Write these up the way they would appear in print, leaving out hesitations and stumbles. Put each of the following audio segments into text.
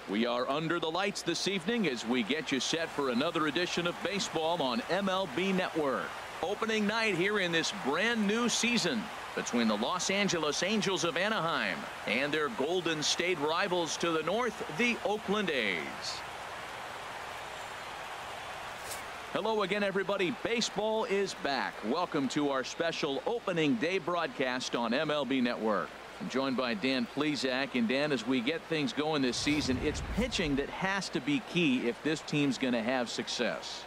We are under the lights this evening as we get you set for another edition of baseball on MLB Network. Opening night here in this brand new season between the Los Angeles Angels of Anaheim and their Golden State rivals to the north, the Oakland A's. Hello again, everybody. Baseball is back. Welcome to our special opening day broadcast on MLB Network. I'm joined by Dan Plesac. And Dan, as we get things going this season, it's pitching that has to be key if this team's going to have success.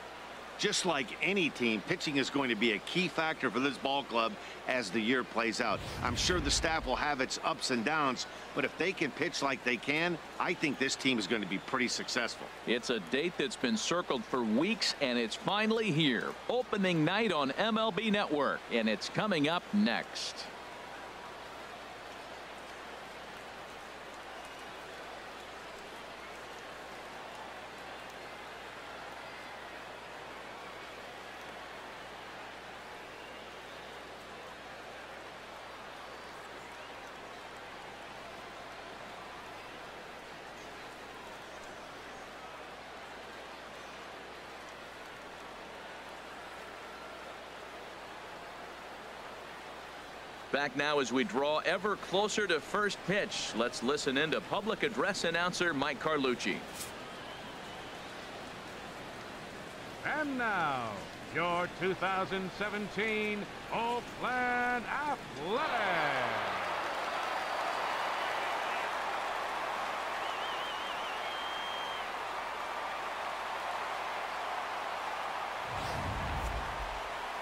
Just like any team, pitching is going to be a key factor for this ball club as the year plays out. I'm sure the staff will have its ups and downs, but if they can pitch like they can, I think this team is going to be pretty successful. It's a date that's been circled for weeks, and it's finally here. Opening night on MLB Network, and it's coming up next. Back now as we draw ever closer to first pitch. Let's listen in to public address announcer Mike Carlucci. And now, your 2017 Oakland Athletics.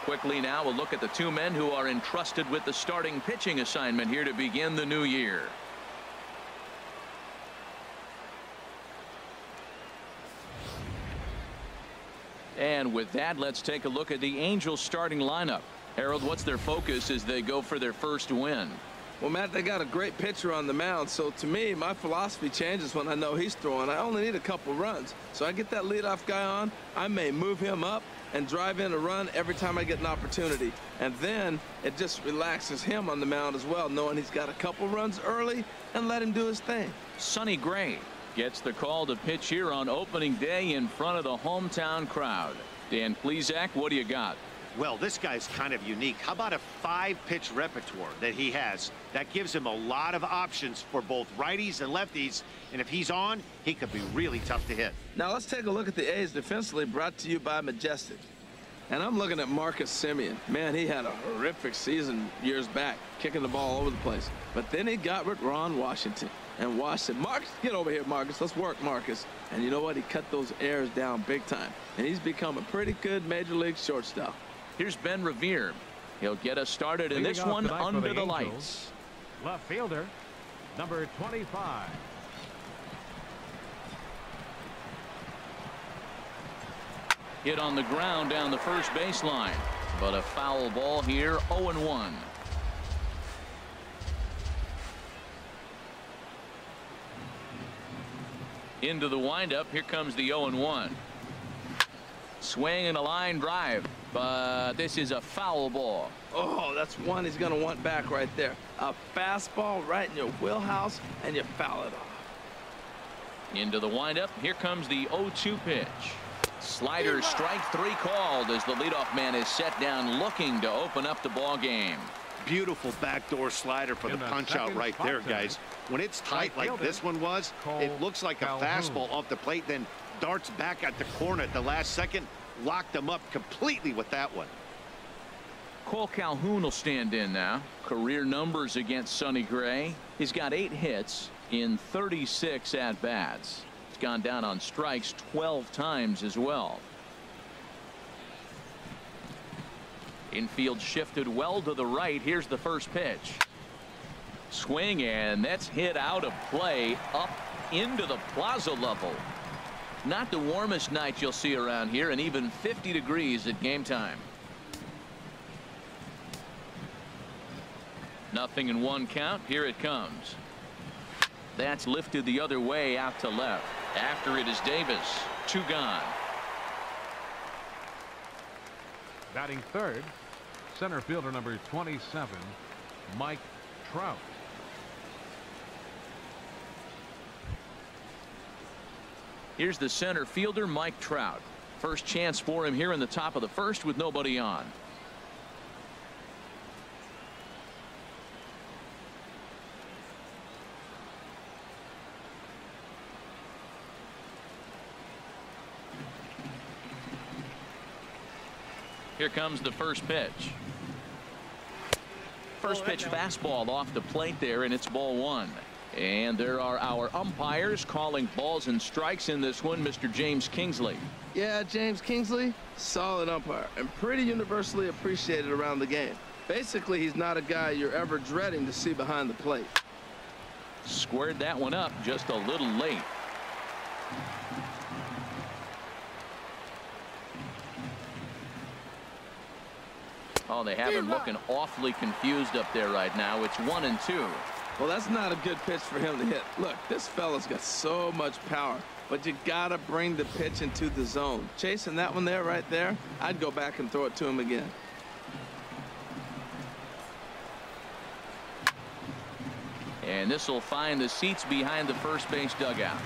Quickly now, a look at the two men who are entrusted with the starting pitching assignment here to begin the new year. And with that, let's take a look at the Angels starting lineup. Harold, what's their focus as they go for their first win? Well, Matt, they got a great pitcher on the mound, so to me, my philosophy changes when I know he's throwing. I only need a couple runs, so I get that leadoff guy on. I may move him up and drive in a run every time I get an opportunity, and then it just relaxes him on the mound as well, knowing he's got a couple runs early, and let him do his thing. Sonny Gray gets the call to pitch here on opening day in front of the hometown crowd. Dan Plesac, what do you got? Well, this guy's kind of unique. How about a 5-pitch repertoire that he has? That gives him a lot of options for both righties and lefties, and if he's on, he could be really tough to hit. Now let's take a look at the A's defensively, brought to you by Majestic. And I'm looking at Marcus Semien. Man, he had a horrific season years back, kicking the ball all over the place. But then he got with Ron Washington. And Washington, Marcus, get over here, Marcus. Let's work, Marcus. And you know what? He cut those errors down big time. And he's become a pretty good major league shortstop. Here's Ben Revere. He'll get us started in this one under the lights. Left fielder, number 25. Hit on the ground down the first baseline, but a foul ball here. 0-1. Into the windup. Here comes the 0-1. Swing and a line drive, but this is a foul ball. Oh, that's one he's going to want back right there. A fastball right in your wheelhouse, and you foul it off. Into the windup. Here comes the 0-2 pitch. Slider, strike 3 called as the leadoff man is set down looking to open up the ball game. Beautiful backdoor slider for the punch out right there, guys. When it's tight like this one was, it looks like a fastball off the plate, then darts back at the corner at the last second. Locked them up completely with that one. Cole Calhoun will stand in now. Career numbers against Sonny Gray. He's got 8 hits in 36 at-bats. He's gone down on strikes 12 times as well. Infield shifted well to the right. Here's the first pitch. Swing, and that's hit out of play up into the plaza level. Not the warmest night you'll see around here, and even 50 degrees at game time. Nothing in 1 count. Here it comes. That's lifted the other way out to left. After it is Davis. 2 gone. Batting third, center fielder number 27, Mike Trout. Here's the center fielder, Mike Trout. First chance for him here in the top of the first with nobody on. Here comes the first pitch. First pitch fastball off the plate there, and it's ball one. And there are our umpires calling balls and strikes in this one, Mr. James Kingsley. Yeah, James Kingsley, solid umpire and pretty universally appreciated around the game. Basically, he's not a guy you're ever dreading to see behind the plate. Squared that one up just a little late. Oh, they have him looking awfully confused up there right now. It's 1-2. Well, that's not a good pitch for him to hit. Look, this fella's got so much power, but you got to bring the pitch into the zone. Chasing that one there, right there, I'd go back and throw it to him again. And this will find the seats behind the first base dugout.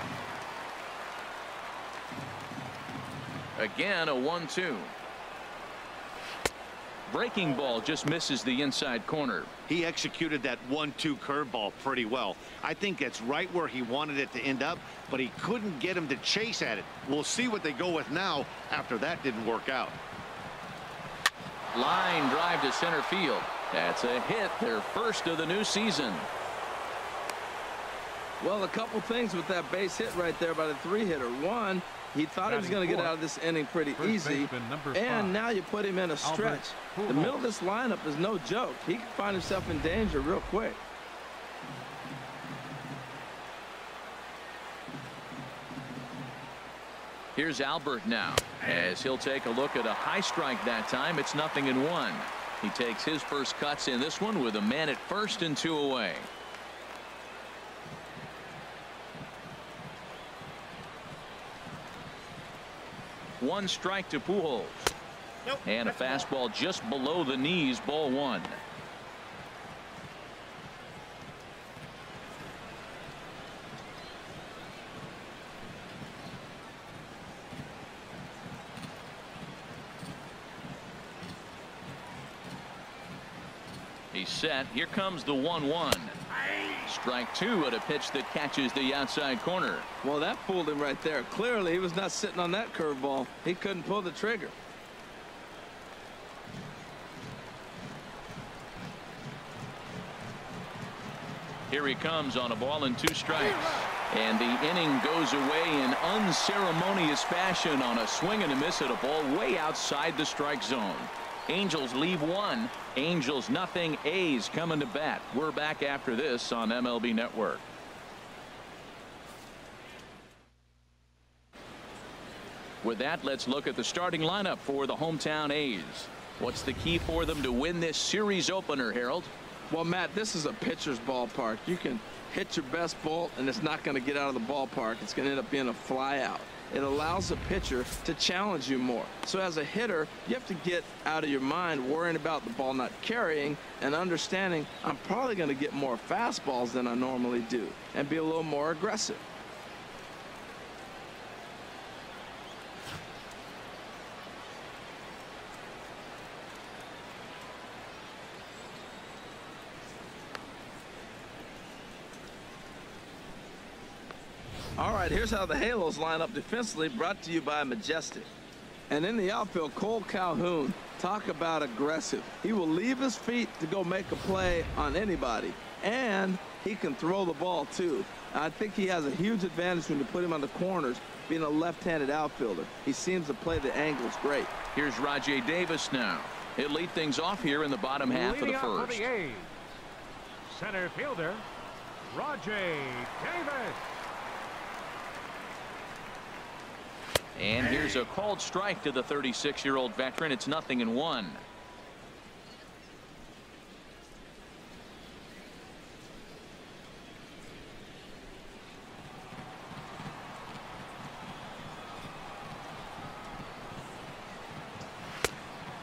Again, a 1-2. Breaking ball just misses the inside corner. He executed that 1-2 curveball pretty well. I think that's right where he wanted it to end up, but he couldn't get him to chase at it. We'll see what they go with now after that didn't work out. Line drive to center field. That's a hit, their first of the new season. Well, a couple things with that base hit right there by the three-hitter. One, he thought he was going to get out of this inning pretty easy, and now you put him in a stretch. The middle of this lineup is no joke. He can find himself in danger real quick. Here's Albert now, as he'll take a look at a high strike that time. It's 0-1. He takes his first cuts in this one with a man at first and 2 away. One strike to Pujols. Nope. And a fastball just below the knees, ball one. He's set. Here comes the 1-1. Strike two at a pitch that catches the outside corner. Well, that fooled him right there. Clearly, he was not sitting on that curveball. He couldn't pull the trigger. Here he comes on a ball and 2 strikes. And the inning goes away in unceremonious fashion on a swing and a miss at a ball way outside the strike zone. Angels leave 1. Angels nothing. A's coming to bat. We're back after this on MLB Network. With that, let's look at the starting lineup for the hometown A's. What's the key for them to win this series opener, Harold? Well, Matt, this is a pitcher's ballpark. You can hit your best ball, and it's not going to get out of the ballpark. It's going to end up being a fly out. It allows the pitcher to challenge you more. So as a hitter, you have to get out of your mind worrying about the ball not carrying and understanding I'm probably going to get more fastballs than I normally do and be a little more aggressive. All right, here's how the Halos line up defensively, brought to you by Majestic. And in the outfield, Cole Calhoun, talk about aggressive. He will leave his feet to go make a play on anybody, and he can throw the ball too. I think he has a huge advantage when you put him on the corners, being a left-handed outfielder. He seems to play the angles great. Here's Rajay Davis now. He'll lead things off here in the bottom half of the first. For the A's, center fielder, Rajay Davis. And here's a called strike to the 36-year-old veteran. It's 0-1.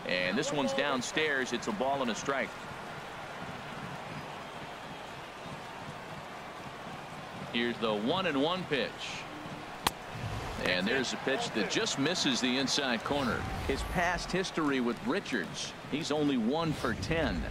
And this one's downstairs. It's a ball and a strike. Here's the 1-1 pitch. And there's a pitch that just misses the inside corner. His past history with Richards, he's only 1 for 10.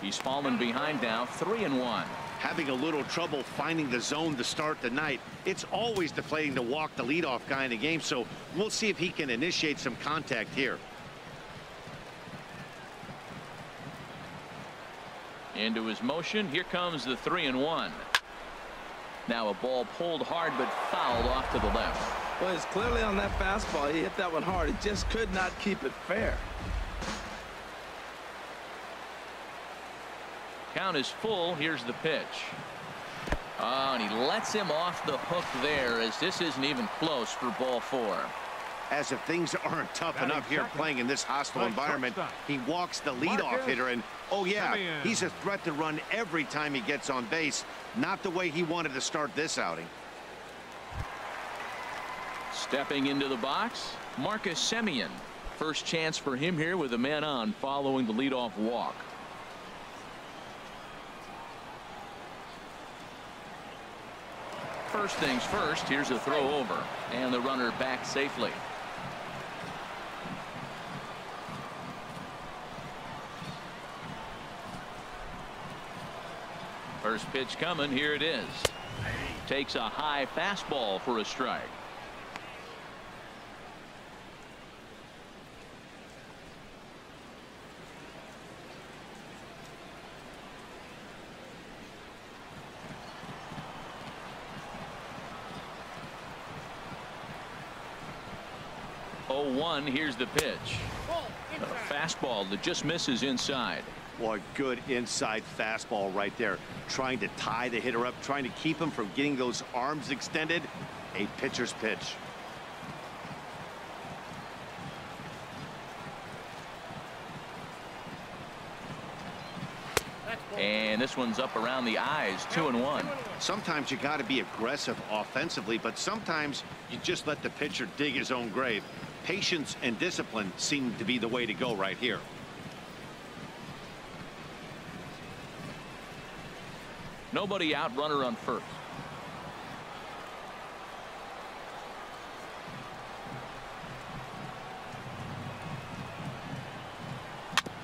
He's fallen behind now, 3-1. Having a little trouble finding the zone to start the night. It's always deflating to walk the leadoff guy in the game, so we'll see if he can initiate some contact here. Into his motion. Here comes the 3-1. Now a ball pulled hard but fouled off to the left. Well, it's clearly on that fastball. He hit that one hard. He just could not keep it fair. Count is full. Here's the pitch. Oh, and he lets him off the hook there, as this isn't even close for ball 4. As if things aren't tough enough here playing in this hostile environment, he walks the leadoff hitter, and oh yeah, he's a threat to run every time he gets on base. Not the way he wanted to start this outing. Stepping into the box, Marcus Semien. First chance for him here with a man on following the leadoff walk. First things first, here's a throw over, and the runner back safely. First pitch coming, here it is. Takes a high fastball for a strike. Here's the pitch. A fastball that just misses inside. Well, a good inside fastball right there, trying to tie the hitter up, trying to keep him from getting those arms extended. A pitcher's pitch. And this one's up around the eyes, 2-1. Sometimes you got to be aggressive offensively, but sometimes you just let the pitcher dig his own grave. Patience and discipline seem to be the way to go right here. Nobody out, runner on first.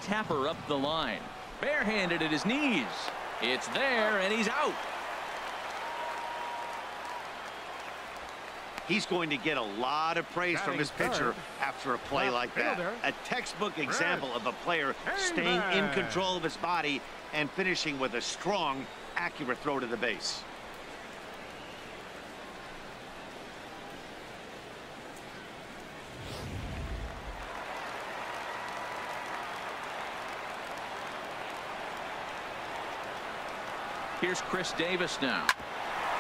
Tapper up the line. Barehanded at his knees. It's there, and he's out. He's going to get a lot of praise from his pitcher after a play like that. A textbook example of a player staying in control of his body and finishing with a strong, accurate throw to the base. Here's Chris Davis now.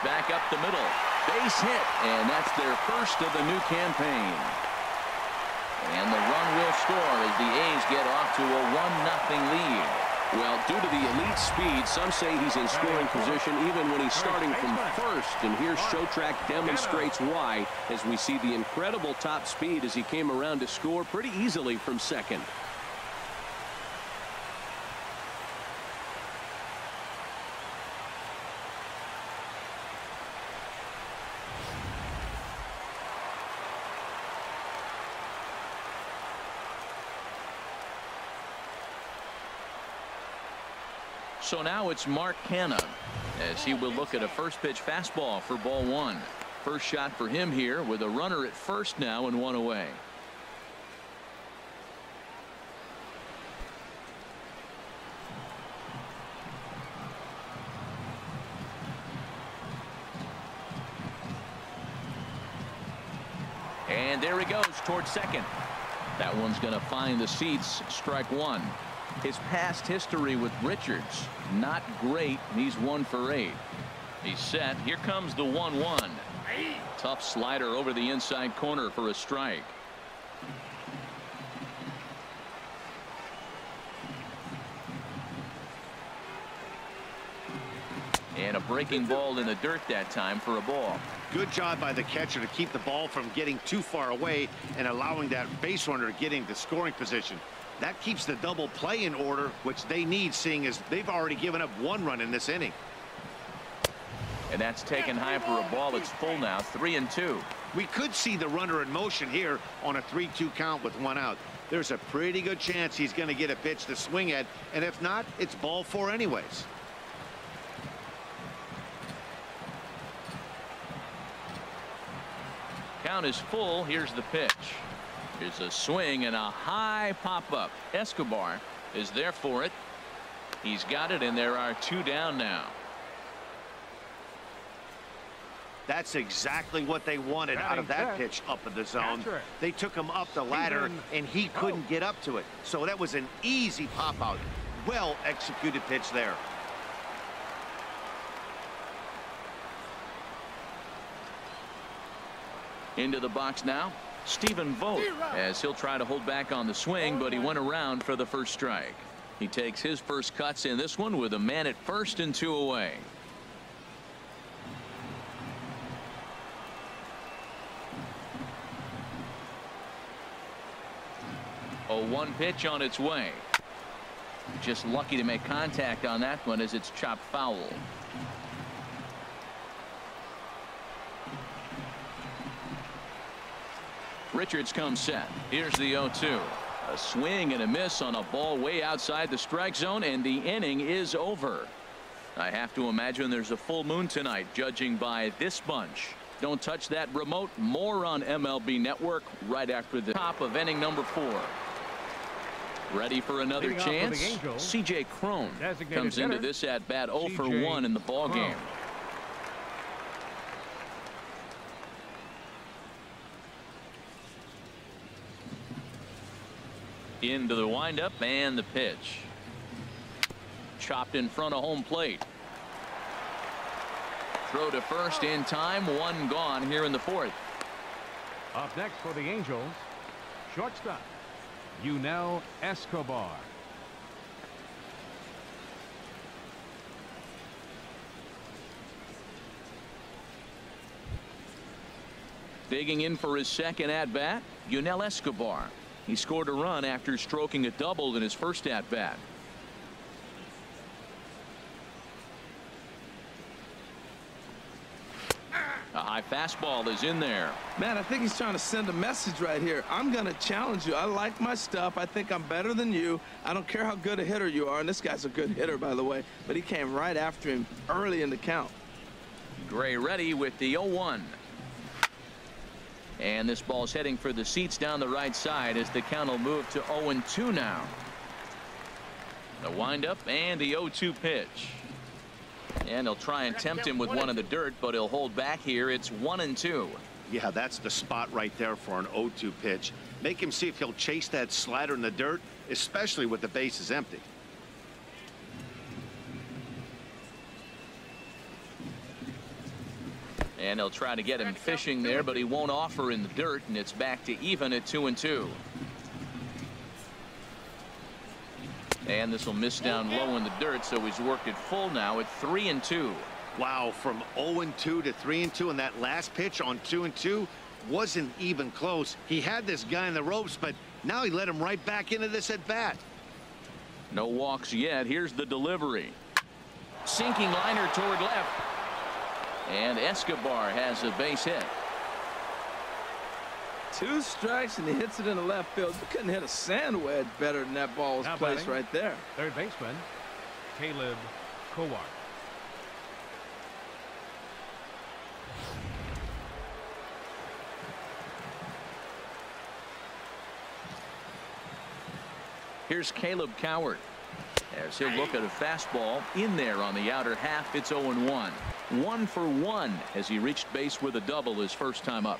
Back up the middle. Base hit, and that's their first of the new campaign. And the run will score as the A's get off to a 1-0 lead. Well, due to the elite speed, some say he's in scoring position even when he's starting from first. And here Showtrack demonstrates why, as we see the incredible top speed as he came around to score pretty easily from second. So now it's Mark Canha as he will look at a first pitch fastball for ball 1. First shot for him here with a runner at first now and 1 away. And there he goes towards second. That one's going to find the seats. Strike 1. His past history with Richards, not great. He's 1 for 8. He's set. Here comes the 1-1. Tough slider over the inside corner for a strike. And a breaking ball in the dirt that time for a ball. Good job by the catcher to keep the ball from getting too far away and allowing that base runner to get into scoring position. That keeps the double play in order, which they need, seeing as they've already given up 1 run in this inning. And that's taken high for a ball. It's full now, 3-2. We could see the runner in motion here on a 3-2 count with 1 out. There's a pretty good chance he's going to get a pitch to swing at, and if not, it's ball 4 anyways. Count is full. Here's the pitch. Here's a swing and a high pop-up. Escobar is there for it. He's got it, and there are 2 down now. That's exactly what they wanted out of that pitch up in the zone. They took him up the ladder, and he couldn't get up to it. So that was an easy pop-out. Well executed pitch there. Into the box now, Stephen Vogt, as he'll try to hold back on the swing, but he went around for the first strike. He takes his first cuts in this one with a man at first and 2 away. A 1 pitch on its way. Just lucky to make contact on that one as it's chopped foul. Richards comes set. Here's the 0-2. A swing and a miss on a ball way outside the strike zone, and the inning is over. I have to imagine there's a full moon tonight, judging by this bunch. Don't touch that remote. More on MLB Network right after the top of inning number 4. Ready for another chance? C.J. Cron comes into this at bat 0 for 1 in the ball game. Into the windup and the pitch. Chopped in front of home plate. Throw to first in time. 1 gone here in the 4th. Up next for the Angels, shortstop Yunel Escobar. Digging in for his second at bat, Yunel Escobar. He scored a run after stroking a double in his first at bat. A high fastball is in there. Man, I think he's trying to send a message right here. I'm going to challenge you. I like my stuff. I think I'm better than you. I don't care how good a hitter you are. And this guy's a good hitter, by the way. But he came right after him early in the count. Gray ready with the 0-1. And this ball's heading for the seats down the right side as the count will move to 0-2 now. The windup and the 0-2 pitch. And he'll try and tempt him with one in the dirt, but he'll hold back here. It's 1-2. Yeah, that's the spot right there for an 0-2 pitch. Make him see if he'll chase that slider in the dirt, especially with the bases empty. And he'll try to get him fishing there, but he won't offer in the dirt, and it's back to even at 2-2. And this will miss down low in the dirt, so he's worked it full now at 3-2. Wow, from 0-2 to 3-2, and that last pitch on 2-2 wasn't even close. He had this guy in the ropes, but now he let him right back into this at bat. No walks yet. Here's the delivery. Sinking liner toward left. And Escobar has a base hit. 2 strikes and he hits it in the left field. You couldn't hit a sand wedge better than that ball was placed right there. Third baseman Caleb Kowar. Here's Caleb Coward as he'll look at a fastball in there on the outer half. It's 0-1. 1 for 1 as he reached base with a double his first time up.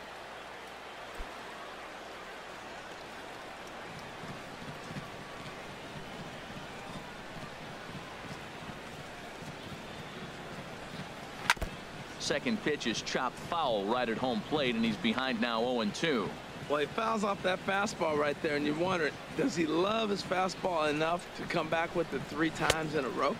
Second pitch is chopped foul right at home plate, and he's behind now 0-2. Well, he fouls off that fastball right there, and you wonder, does he love his fastball enough to come back with it 3 times in a row?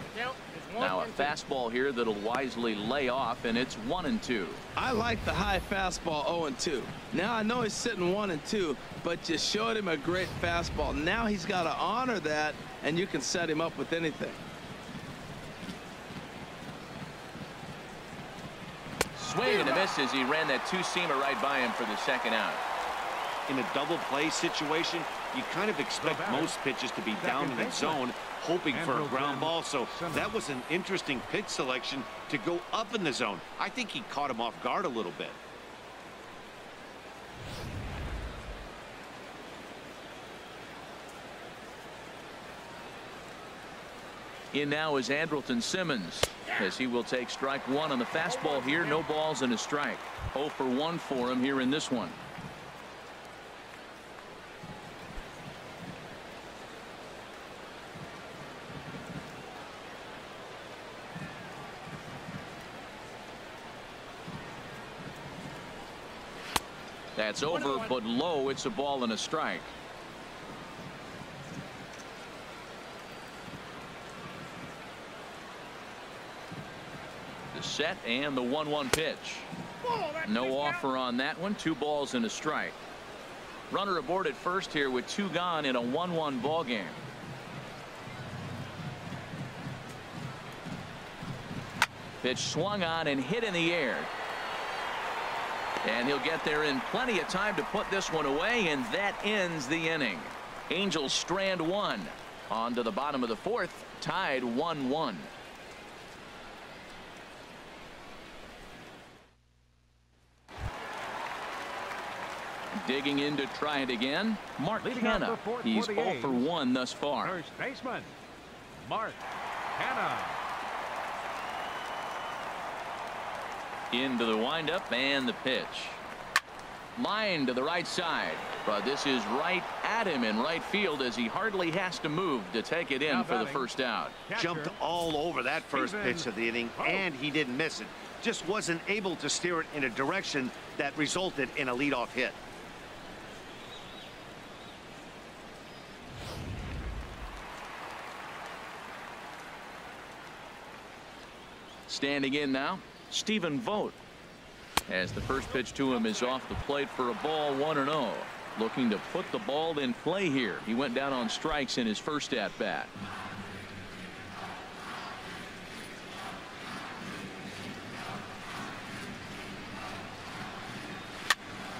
Now a fastball here that'll wisely lay off, and it's 1-2. I like the high fastball 0-2. Now I know he's sitting 1-2, but you showed him a great fastball. Now he's got to honor that, and you can set him up with anything. Swing and a miss as he ran that two-seamer right by him for the second out. In a double play situation, you kind of expect most pitches to be down in the zone, hoping for a ground ball. So that was an interesting pitch selection to go up in the zone. I think he caught him off guard a little bit. In now is Andrelton Simmons, as he will take strike one on the fastball here. No balls and a strike. 0 for 1 for him here in this one. That's over, but low. It's a ball and a strike. The set and the 1-1 pitch. No offer on that one. 2 balls and a strike. Runner aboard at first here with 2 gone in a 1-1 ball game. Pitch swung on and hit in the air. And he'll get there in plenty of time to put this one away, and that ends the inning. Angels strand 1. On to the bottom of the 4th, tied 1-1. Digging in to try it again, Mark Hanna. He's 0 for 1 thus far. First baseman, Mark Hanna. Into the windup and the pitch. Line to the right side, but this is right at him in right field as he hardly has to move to take it in for the first out. Jumped all over that first pitch of the inning, and he didn't miss it. Just wasn't able to steer it in a direction that resulted in a leadoff hit. Standing in now, Stephen Vogt, as the first pitch to him is off the plate for a ball, 1-0. Looking to put the ball in play here. He went down on strikes in his first at bat.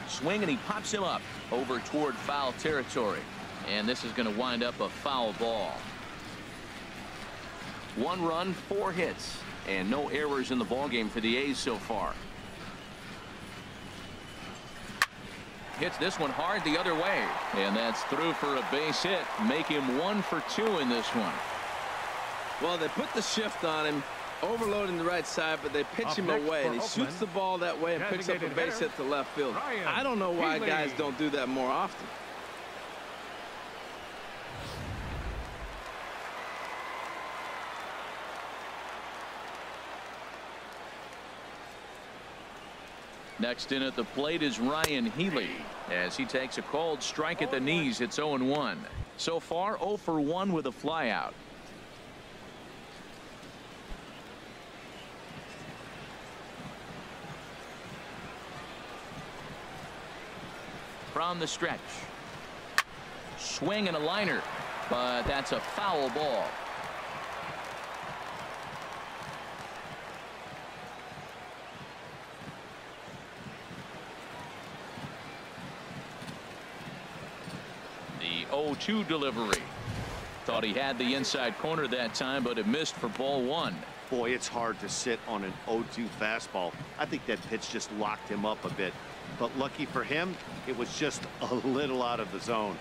Swing, and he pops him up over toward foul territory, and this is going to wind up a foul ball. 1 run, 4 hits, and no errors in the ballgame for the A's so far. Hits this one hard the other way, and that's through for a base hit. Make him 1 for 2 in this one. Well, they put the shift on him, overloading the right side, but they pitch him away, and he shoots the ball that way and picks up a base hit to left field. I don't know why guys don't do that more often. Next in at the plate is Ryan Healy, as he takes a called strike at the knees. It's 0-1. So far 0 for 1 with a flyout. From the stretch, swing and a liner, but that's a foul ball. The 0-2 delivery. Thought he had the inside corner that time, but it missed for ball 1. Boy, it's hard to sit on an 0-2 fastball. I think that pitch just locked him up a bit. But lucky for him, it was just a little out of the zone.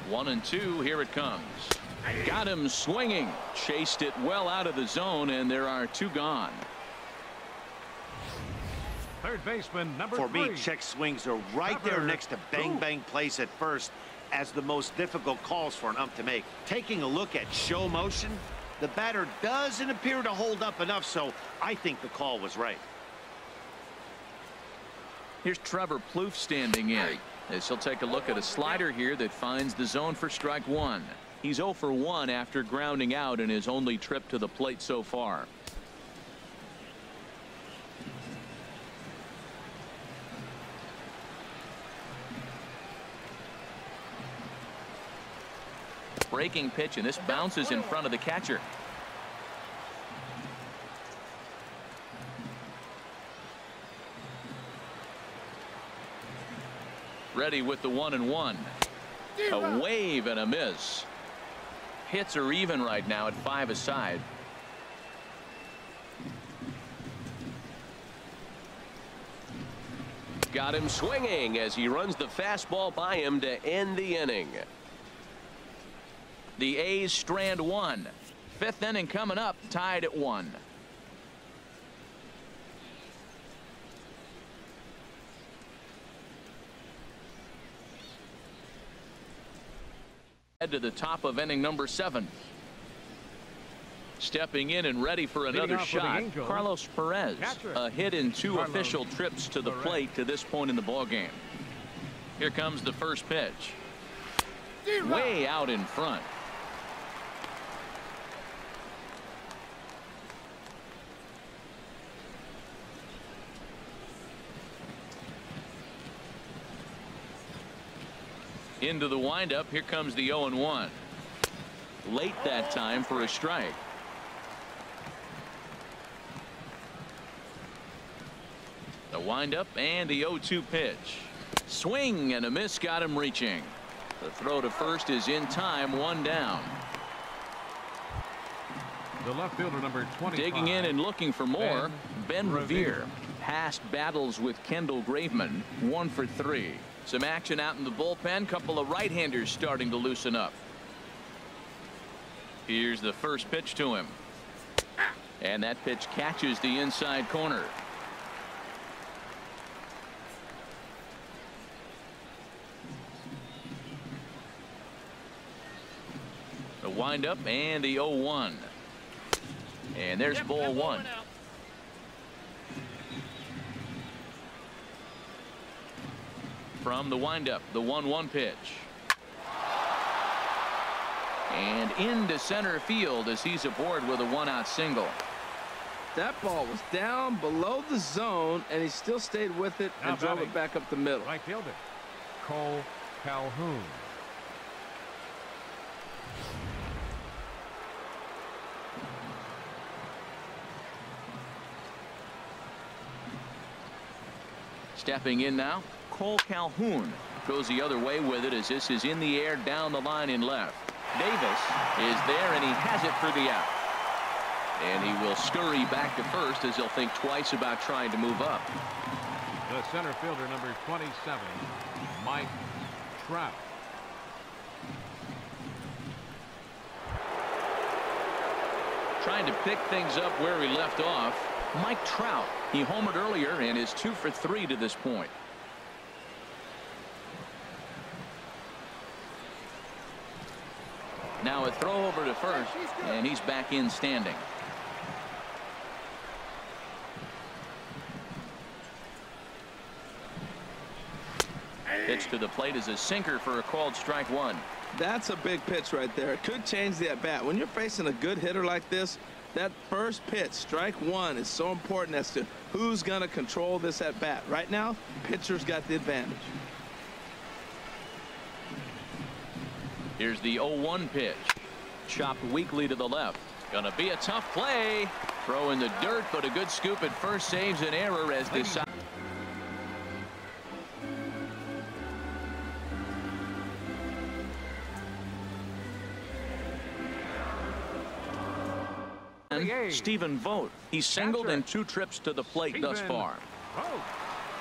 1-2. Here it comes. Got him swinging. Chased it well out of the zone, and there are 2 gone. Third baseman, number 3. For me, check swings are right there next to bang place at first as the most difficult calls for an ump to make. Taking a look at show motion, the batter doesn't appear to hold up enough, so I think the call was right. Here's Trevor Plouffe standing in, as he'll take a look at a slider here that finds the zone for strike 1. He's 0 for 1 after grounding out in his only trip to the plate so far. Breaking pitch, and this bounces in front of the catcher. Ready with the 1-1. A wave and a miss. Hits are even right now at 5 aside. Got him swinging as he runs the fastball by him to end the inning. The A's strand one. 5th inning coming up, tied at 1. Head to the top of inning number 7. Stepping in and ready for another shot, Carlos Perez. A hit in 2 official trips to the plate to this point in the ballgame. Here comes the first pitch. Way out in front. Into the windup. Here comes the 0-1. Late that time for a strike. The windup and the 0-2 pitch. Swing and a miss, got him reaching. The throw to first is in time, 1 down. The left fielder, number 25. Digging in and looking for more, Ben Revere. Past battles with Kendall Graveman, 1 for 3. Some action out in the bullpen. Couple of right-handers starting to loosen up. Here's the first pitch to him. And that pitch catches the inside corner. The windup and the 0-1. And there's ball 1. From the windup, the 1-1 pitch. And into center field as he's aboard with a 1-out single. That ball was down below the zone, and he still stayed with it and drove it back up the middle. Right fielder, Cole Calhoun. Stepping in now, Cole Calhoun goes the other way with it as this is in the air down the line in left. Davis is there and he has it for the out. And he will scurry back to first as he'll think twice about trying to move up. The center fielder, number 27, Mike Trout. Trying to pick things up where he left off. Mike Trout. He homered earlier and is 2 for 3 to this point. Now a throw over to first, and he's back in standing. Pitch to the plate is a sinker for a called strike 1. That's a big pitch right there. It could change the at bat. When you're facing a good hitter like this, that first pitch, strike 1, is so important as to who's going to control this at bat. Right now, pitcher's got the advantage. Here's the 0-1 pitch. Chopped weakly to the left. Gonna be a tough play. Throw in the dirt, but a good scoop at first saves an error as the side. Stephen Vogt. He's singled in 2 trips to the plate thus far.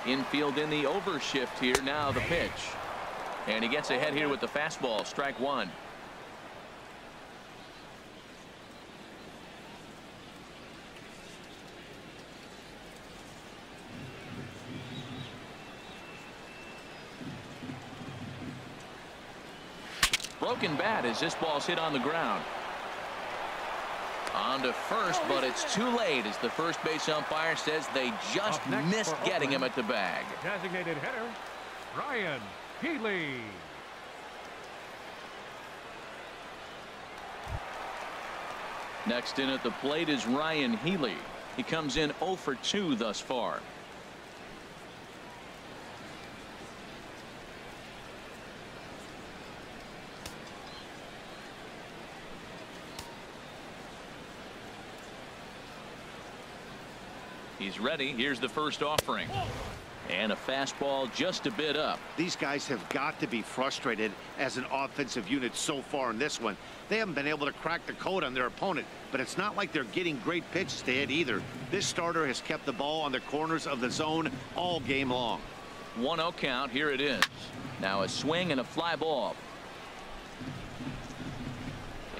Infield in the overshift here. Now the pitch. And he gets ahead here with the fastball. Strike 1. Broken bat as this ball's hit on the ground. On to first, but it's too late as the first base umpire says they just missed getting him at the bag. Designated hitter, Ryan Healy. Next in at the plate is Ryan Healy. He comes in 0 for 2 thus far. He's ready. Here's the first offering. And a fastball just a bit up. These guys have got to be frustrated as an offensive unit so far in this one. They haven't been able to crack the code on their opponent, but it's not like they're getting great pitches to hit either. This starter has kept the ball on the corners of the zone all game long. 1-0 count. Here it is. Now a swing and a fly ball.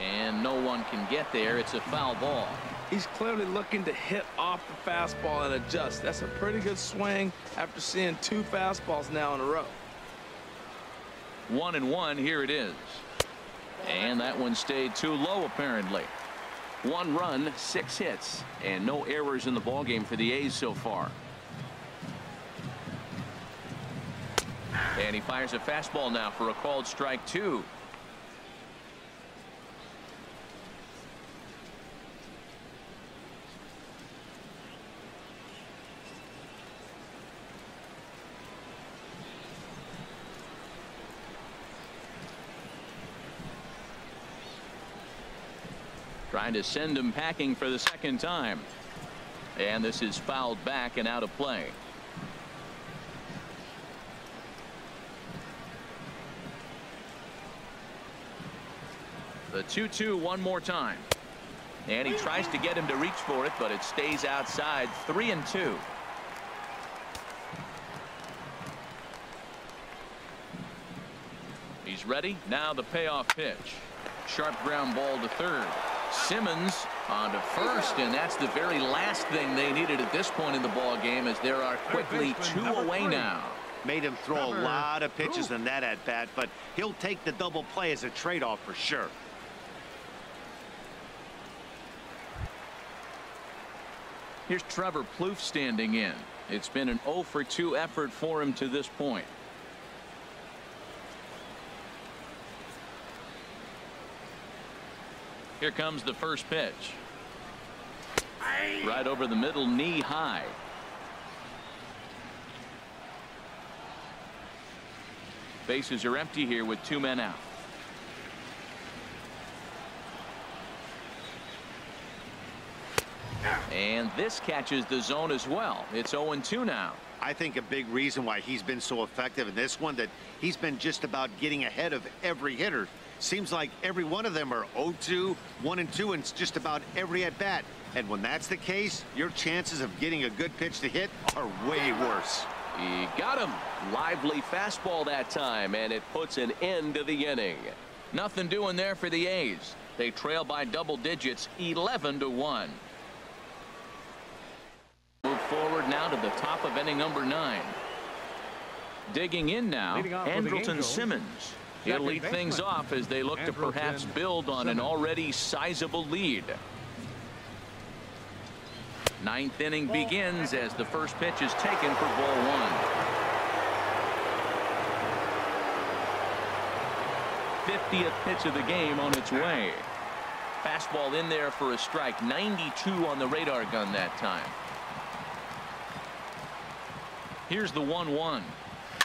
And no one can get there. It's a foul ball. He's clearly looking to hit off the fastball and adjust. That's a pretty good swing after seeing 2 fastballs now in a row. 1-1. Here it is. And that one stayed too low apparently. 1 run, 6 hits, and no errors in the ballgame for the A's so far. And he fires a fastball now for a called strike 2. Trying to send him packing for the second time. And this is fouled back and out of play. The 2-2 one more time. And he tries to get him to reach for it, but it stays outside. 3-2. He's ready. Now the payoff pitch. Sharp ground ball to third. Simmons on to first, and that's the very last thing they needed at this point in the ball game, as there are quickly 2 away now. Made him throw a lot of pitches in that at bat, but he'll take the double play as a trade-off for sure. Here's Trevor Plouffe standing in. It's been an 0 for 2 effort for him to this point. Here comes the first pitch. Right over the middle, knee high. Bases are empty here with 2 men out. And this catches the zone as well. It's 0-2 now. I think a big reason why he's been so effective in this one, that he's been just about getting ahead of every hitter. Seems like every one of them are 0-2, 1-2, and it's just about every at bat. And when that's the case, your chances of getting a good pitch to hit are way worse. He got him. Lively fastball that time, and it puts an end to the inning. Nothing doing there for the A's. They trail by double digits, 11-1. Move forward now to the top of inning number 9. Digging in now, Andrelton Simmons. He'll lead things off as they look to perhaps build on an already sizable lead. 9th inning begins as the first pitch is taken for ball 1. 50th pitch of the game on its way. Fastball in there for a strike. 92 on the radar gun that time. Here's the 1-1.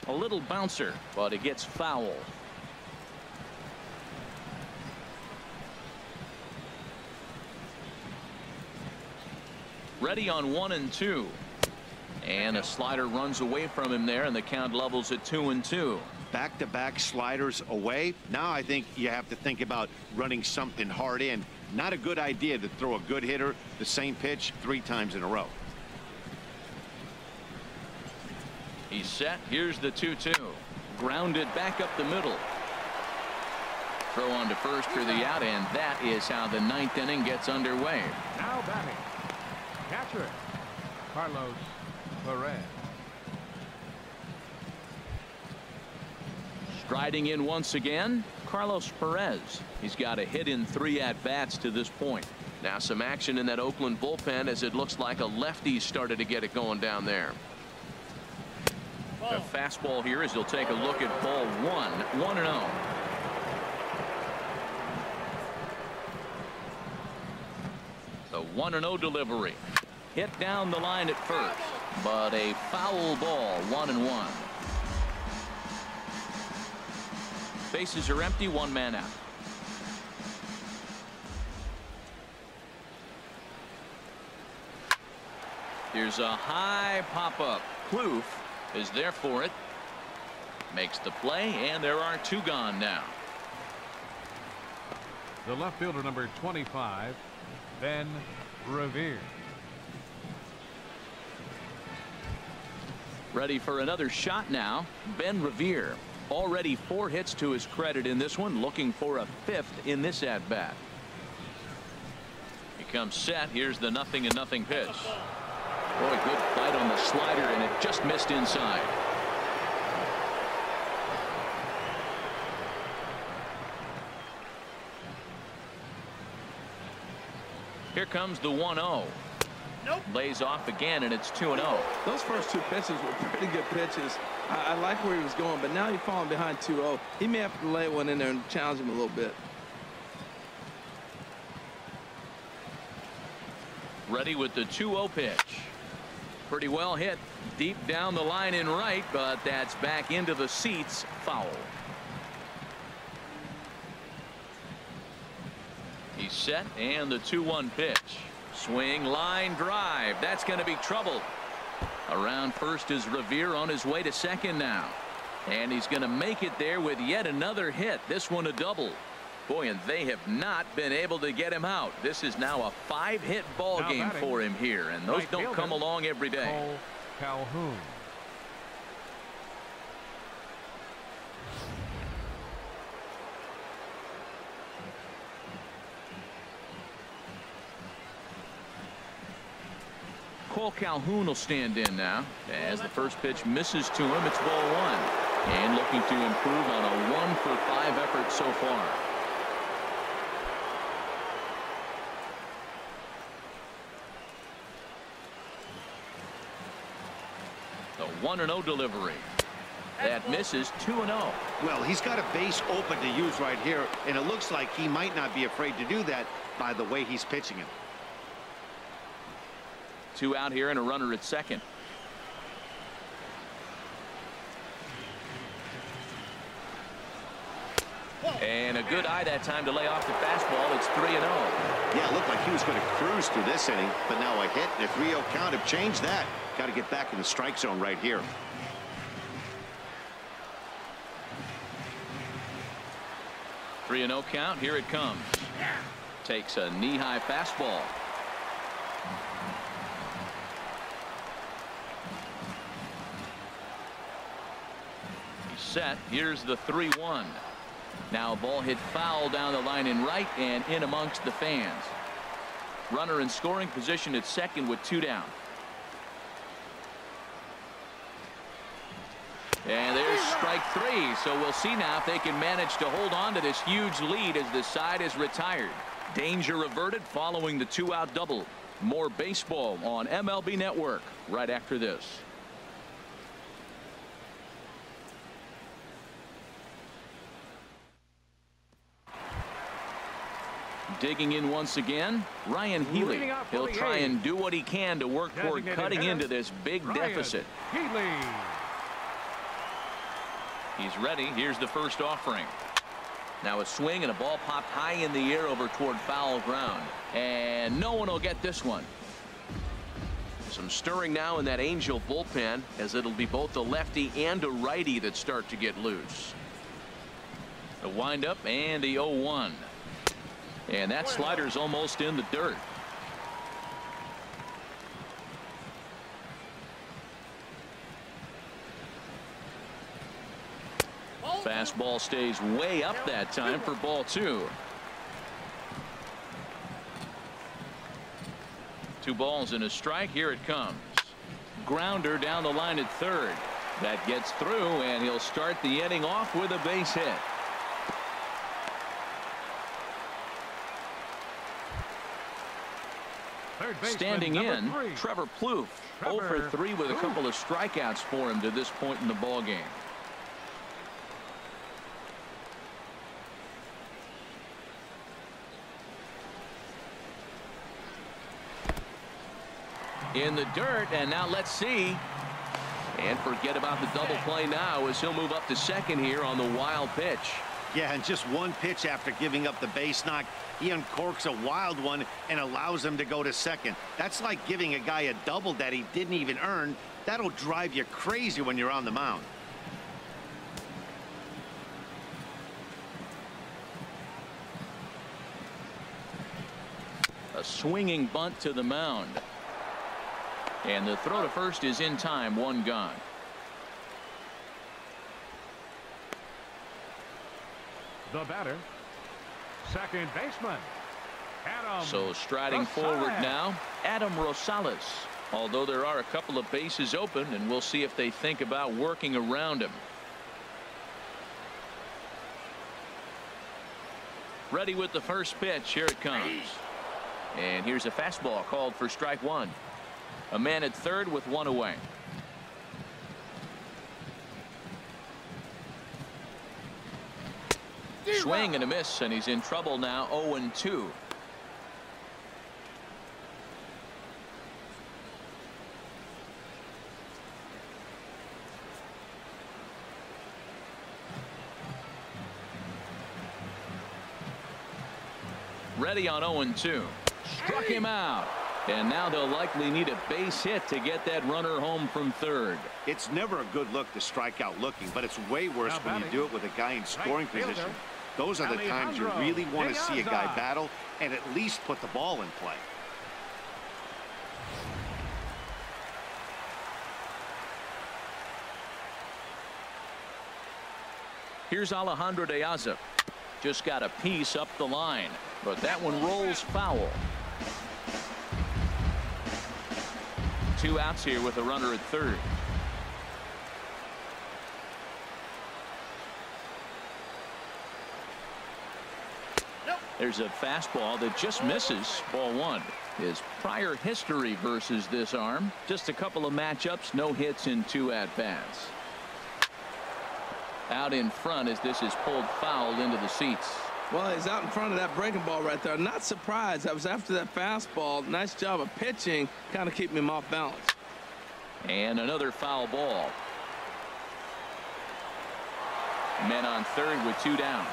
A little bouncer, but it gets foul. Ready on 1-2. And a slider runs away from him there, and the count levels at 2-2. Back-to-back sliders away. Now I think you have to think about running something hard in. Not a good idea to throw a good hitter the same pitch 3 times in a row. He's set. Here's the 2-2. Grounded back up the middle. Throw on to first for the out, and that is how the 9th inning gets underway. Now batting, catcher, Carlos Perez. Striding in once again, Carlos Perez. He's got a hit in 3 at-bats to this point. Now some action in that Oakland bullpen, as it looks like a lefty started to get it going down there. The fastball here as he'll take a look at ball 1. 1-0. 1-0 delivery. Hit down the line at first, but a foul ball. 1-1. Bases are empty. One man out. Here's a high pop-up. Plouffe is there for it. Makes the play, and there are two gone now. The left fielder, number 25, Ben Revere. Ready for another shot now. Ben Revere, already 4 hits to his credit in this one, looking for a 5th in this at-bat. He comes set. Here's the 0-0 pitch. Boy, good fight on the slider, and it just missed inside. Here comes the 1-0. Nope. Lays off again, and it's 2-0. Those first 2 pitches were pretty good pitches. I like where he was going, but now he's falling behind 2-0. He may have to lay one in there and challenge him a little bit. Ready with the 2-0 pitch. Pretty well hit deep down the line in right, but that's back into the seats. Foul. He's set, and the 2-1 pitch. Swing, line drive. That's going to be trouble. Around first is Revere, on his way to second now. And he's going to make it there with yet another hit. This one a double. Boy, and they have not been able to get him out. This is now a 5-hit ball game for him here, and those don't come along every day. Cole Calhoun. Cole Calhoun will stand in now as the first pitch misses to him. It's ball 1, and looking to improve on a 1-for-5 effort so far. The 1-0 delivery. That misses. 2-0. Well, he's got a base open to use right here, and it looks like he might not be afraid to do that by the way he's pitching it. 2 out here and a runner at second. And a good eye that time to lay off the fastball. It's 3-0. Yeah, it looked like he was going to cruise through this inning, but now a hit and a 3-0 count have changed that. Got to get back in the strike zone right here. Yeah. 3-0 count. Here it comes. Takes a knee-high fastball. He's set. Here's the 3-1. Now a ball hit foul down the line in right and in amongst the fans. Runner in scoring position at second with 2 down. And there's strike 3. So we'll see now if they can manage to hold on to this huge lead as the side is retired. Danger averted following the 2-out double. More baseball on MLB Network right after this. Digging in once again, Ryan Healy. He'll try and do what he can to work toward cutting into this big deficit. He's ready. Here's the first offering. Now a swing and a ball popped high in the air over toward foul ground. And no one will get this one. Some stirring now in that Angel bullpen, as it'll be both a lefty and a righty that start to get loose. The windup and the 0-1. And that slider's almost in the dirt. Fastball stays way up that time for ball 2. 2 balls and a strike. Here it comes. Grounder down the line at third. That gets through, and he'll start the inning off with a base hit. Standing in, Trevor Plouffe, 0 for 3 with a couple of strikeouts for him to this point in the ball game. in the dirt, and now let's see. And forget about the double play now as he'll move up to second here on the wild pitch. Yeah, and just one pitch after giving up the base knock, he uncorks a wild one and allows him to go to second. That's like giving a guy a double that he didn't even earn. That'll drive you crazy when you're on the mound. A swinging bunt to the mound. And the throw to first is in time, one gone. The batter, second baseman, Adam. So striding forward now, Adam Rosales. Although there are a couple of bases open, and we'll see if they think about working around him. Ready with the first pitch. Here it comes. And here's a fastball called for strike one. A man at third with one away. Swing and a miss, and he's in trouble now. 0-2. Ready on 0-2. Struck him out. And now they'll likely need a base hit to get that runner home from third. It's never a good look to strike out looking, but it's way worse when you do it with a guy in scoring position. Those are the times you really want to see a guy battle and at least put the ball in play. Here's Alejandro De Aza. Just got a piece up the line, but that one rolls foul. 2 outs here with a runner at third. There's a fastball that just misses. Ball one. His prior history versus this arm, just a couple of matchups, no hits in 2 at-bats. Out in front as this is pulled foul into the seats. Well, he's out in front of that breaking ball right there. Not surprised. That was after that fastball. Nice job of pitching, kind of keeping him off balance. And another foul ball. Men on third with 2 down.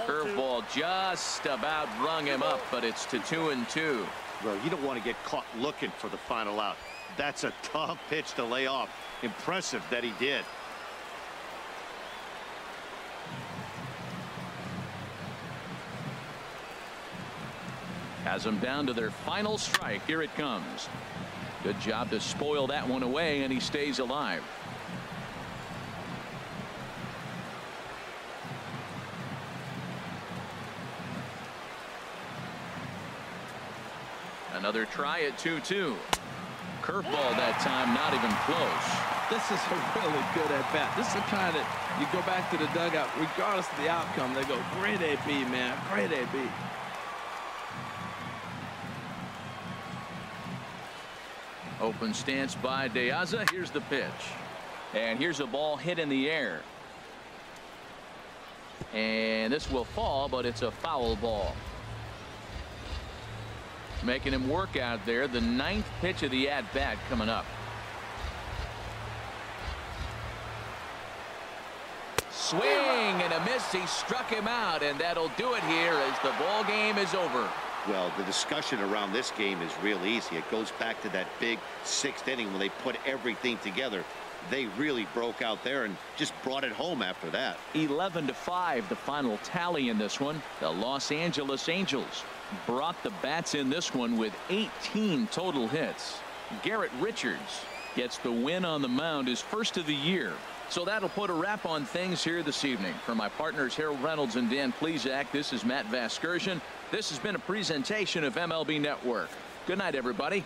Curveball just about rung him up, but it's to 2-2. Well, you don't want to get caught looking for the final out. That's a tough pitch to lay off. Impressive that he did. Has them down to their final strike. Here it comes. Good job to spoil that one away, and he stays alive. Another try at 2-2. Curveball that time, not even close. This is a really good at bat. This is the kind that you go back to the dugout, regardless of the outcome. They go, great AB, man, great AB. Open stance by De Aza. Here's the pitch. And here's a ball hit in the air. And this will fall, but it's a foul ball. Making him work out there. The 9th pitch of the at-bat coming up. Swing and a miss. He struck him out, and that'll do it here as the ball game is over. Well, the discussion around this game is real easy. It goes back to that big 6th inning when they put everything together. They really broke out there and just brought it home after that. 11-5 the final tally in this one. The Los Angeles Angels brought the bats in this one with 18 total hits. Garrett Richards gets the win on the mound, his first of the year. So that'll put a wrap on things here this evening. For my partners Harold Reynolds and Dan Plesac, this is Matt Vasgersian. This has been a presentation of MLB Network. Good night, everybody.